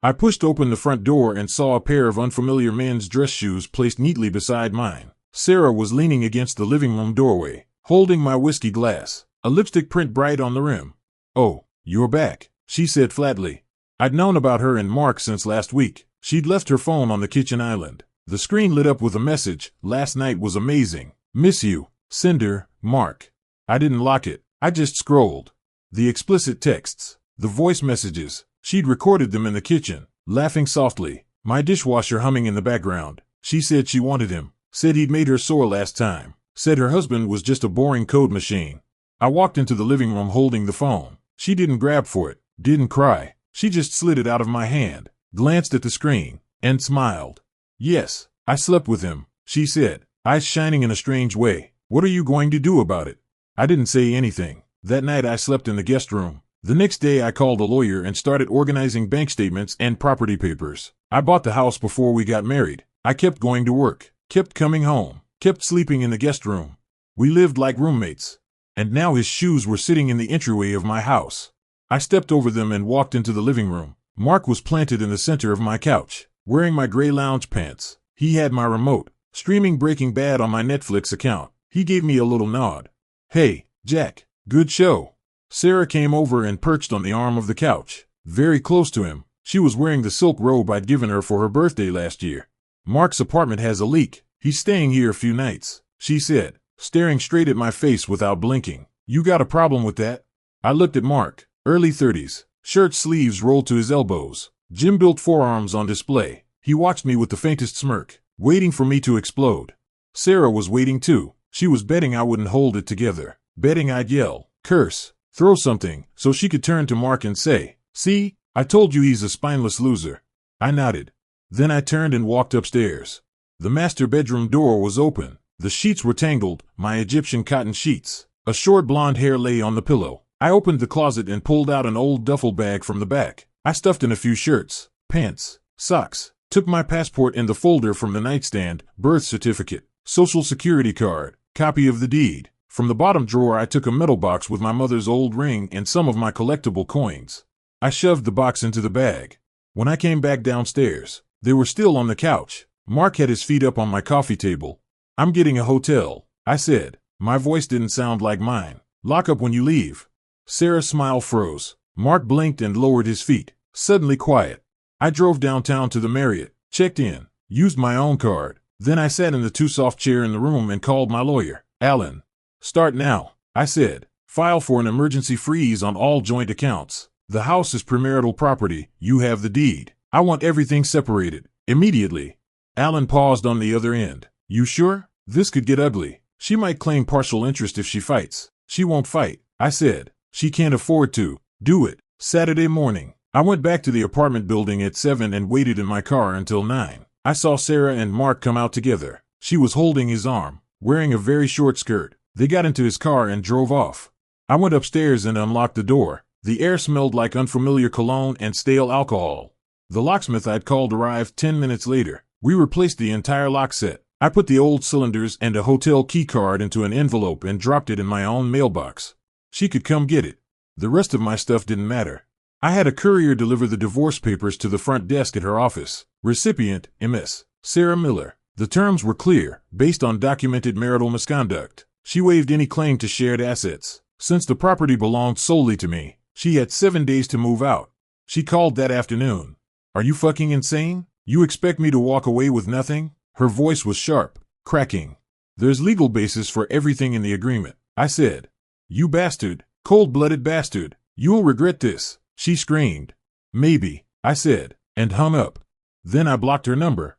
I pushed open the front door and saw a pair of unfamiliar men's dress shoes placed neatly beside mine. Sarah was leaning against the living room doorway, holding my whiskey glass, a lipstick print bright on the rim. "Oh, you're back," she said flatly. I'd known about her and Mark since last week. She'd left her phone on the kitchen island. The screen lit up with a message. "Last night was amazing. Miss you. Cinder, Mark." I didn't lock it. I just scrolled. The explicit texts, the voice messages. She'd recorded them in the kitchen, laughing softly, my dishwasher humming in the background. She said she wanted him, said he'd made her sore last time, said her husband was just a boring code machine. I walked into the living room holding the phone. She didn't grab for it, didn't cry. She just slid it out of my hand, glanced at the screen, and smiled. "Yes, I slept with him," she said, eyes shining in a strange way. "What are you going to do about it?" I didn't say anything. That night I slept in the guest room. The next day I called a lawyer and started organizing bank statements and property papers. I bought the house before we got married. I kept going to work, kept coming home, kept sleeping in the guest room. We lived like roommates. And now his shoes were sitting in the entryway of my house. I stepped over them and walked into the living room. Mark was planted in the center of my couch, wearing my gray lounge pants. He had my remote, streaming Breaking Bad on my Netflix account. He gave me a little nod. "Hey, Jack, good show." Sarah came over and perched on the arm of the couch, very close to him. She was wearing the silk robe I'd given her for her birthday last year. "Mark's apartment has a leak. He's staying here a few nights," she said, staring straight at my face without blinking. "You got a problem with that?" I looked at Mark, early 30s, shirt sleeves rolled to his elbows, gym-built forearms on display. He watched me with the faintest smirk, waiting for me to explode. Sarah was waiting too. She was betting I wouldn't hold it together, betting I'd yell, curse, throw something, so she could turn to Mark and say, "See, I told you he's a spineless loser." I nodded. Then I turned and walked upstairs. The master bedroom door was open. The sheets were tangled, my Egyptian cotton sheets. A short blonde hair lay on the pillow. I opened the closet and pulled out an old duffel bag from the back. I stuffed in a few shirts, pants, socks, took my passport in the folder from the nightstand, birth certificate, social security card, copy of the deed. From the bottom drawer I took a metal box with my mother's old ring and some of my collectible coins. I shoved the box into the bag. When I came back downstairs, they were still on the couch. Mark had his feet up on my coffee table. "I'm getting a hotel," I said. My voice didn't sound like mine. "Lock up when you leave." Sarah's smile froze. Mark blinked and lowered his feet, suddenly quiet. I drove downtown to the Marriott, checked in, used my own card. Then I sat in the too soft chair in the room and called my lawyer, Alan. "Start now," I said. "File for an emergency freeze on all joint accounts. The house is premarital property. You have the deed. I want everything separated, immediately." Alan paused on the other end. "You sure? This could get ugly. She might claim partial interest if she fights." "She won't fight," I said. "She can't afford to." "Do it." Saturday morning, I went back to the apartment building at 7 and waited in my car until 9. I saw Sarah and Mark come out together. She was holding his arm, wearing a very short skirt. They got into his car and drove off. I went upstairs and unlocked the door. The air smelled like unfamiliar cologne and stale alcohol. The locksmith I'd called arrived 10 minutes later. We replaced the entire lock set. I put the old cylinders and a hotel key card into an envelope and dropped it in my own mailbox. She could come get it. The rest of my stuff didn't matter. I had a courier deliver the divorce papers to the front desk at her office. Recipient, Ms. Sarah Miller. The terms were clear, based on documented marital misconduct. She waived any claim to shared assets. Since the property belonged solely to me, she had 7 days to move out. She called that afternoon. "Are you fucking insane? You expect me to walk away with nothing?" Her voice was sharp, cracking. "There's legal basis for everything in the agreement," I said. "You bastard, cold-blooded bastard, you'll regret this," she screamed. "Maybe," I said, and hung up. Then I blocked her number.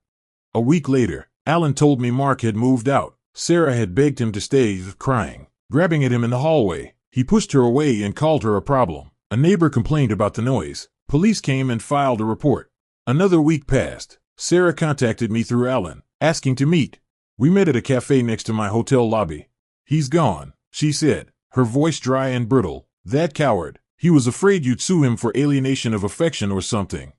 A week later, Alan told me Mark had moved out. Sarah had begged him to stay, crying, grabbing at him in the hallway. He pushed her away and called her a problem. A neighbor complained about the noise. Police came and filed a report. Another week passed. Sarah contacted me through Alan, asking to meet. We met at a cafe next to my hotel lobby. "He's gone," she said, her voice dry and brittle. "That coward. He was afraid you'd sue him for alienation of affection or something."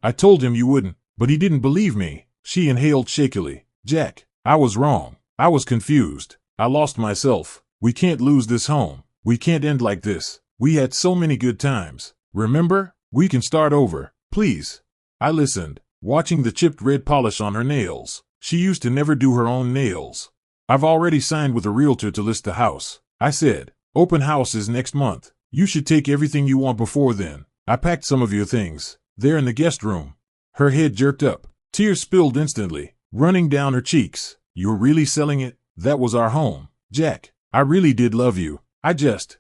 I told him you wouldn't, but he didn't believe me. She inhaled shakily. "Jack, I was wrong. I was confused. I lost myself. We can't lose this home. We can't end like this. We had so many good times. Remember? We can start over." Please. I listened, watching the chipped red polish on her nails. She used to never do her own nails. I've already signed with a realtor to list the house, I said. Open house is next month. You should take everything you want before then. I packed some of your things. They're in the guest room. Her head jerked up. Tears spilled instantly, running down her cheeks. You're really selling it? That was our home. Jack, I really did love you. I just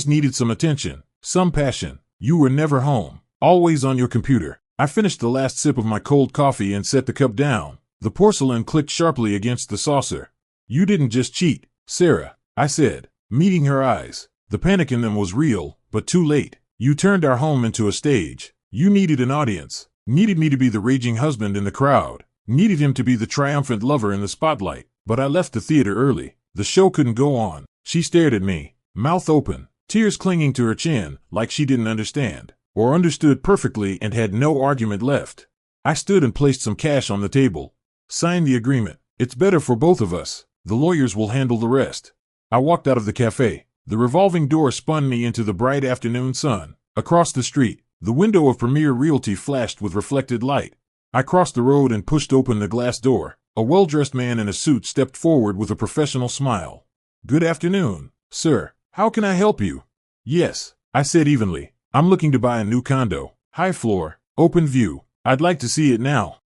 needed some attention, some passion. You were never home, always on your computer. I finished the last sip of my cold coffee and set the cup down. The porcelain clicked sharply against the saucer. You didn't just cheat, Sarah, I said, meeting her eyes. The panic in them was real, but too late. You turned our home into a stage. You needed an audience, needed me to be the raging husband in the crowd, needed him to be the triumphant lover in the spotlight. But I left the theater early. The show couldn't go on. She stared at me, mouth open, tears clinging to her chin, like she didn't understand, or understood perfectly and had no argument left. I stood and placed some cash on the table. Sign the agreement. It's better for both of us. The lawyers will handle the rest. I walked out of the cafe. The revolving door spun me into the bright afternoon sun. Across the street, the window of Premier Realty flashed with reflected light. I crossed the road and pushed open the glass door. A well-dressed man in a suit stepped forward with a professional smile. Good afternoon, sir. How can I help you? Yes, I said evenly. I'm looking to buy a new condo. High floor, open view. I'd like to see it now.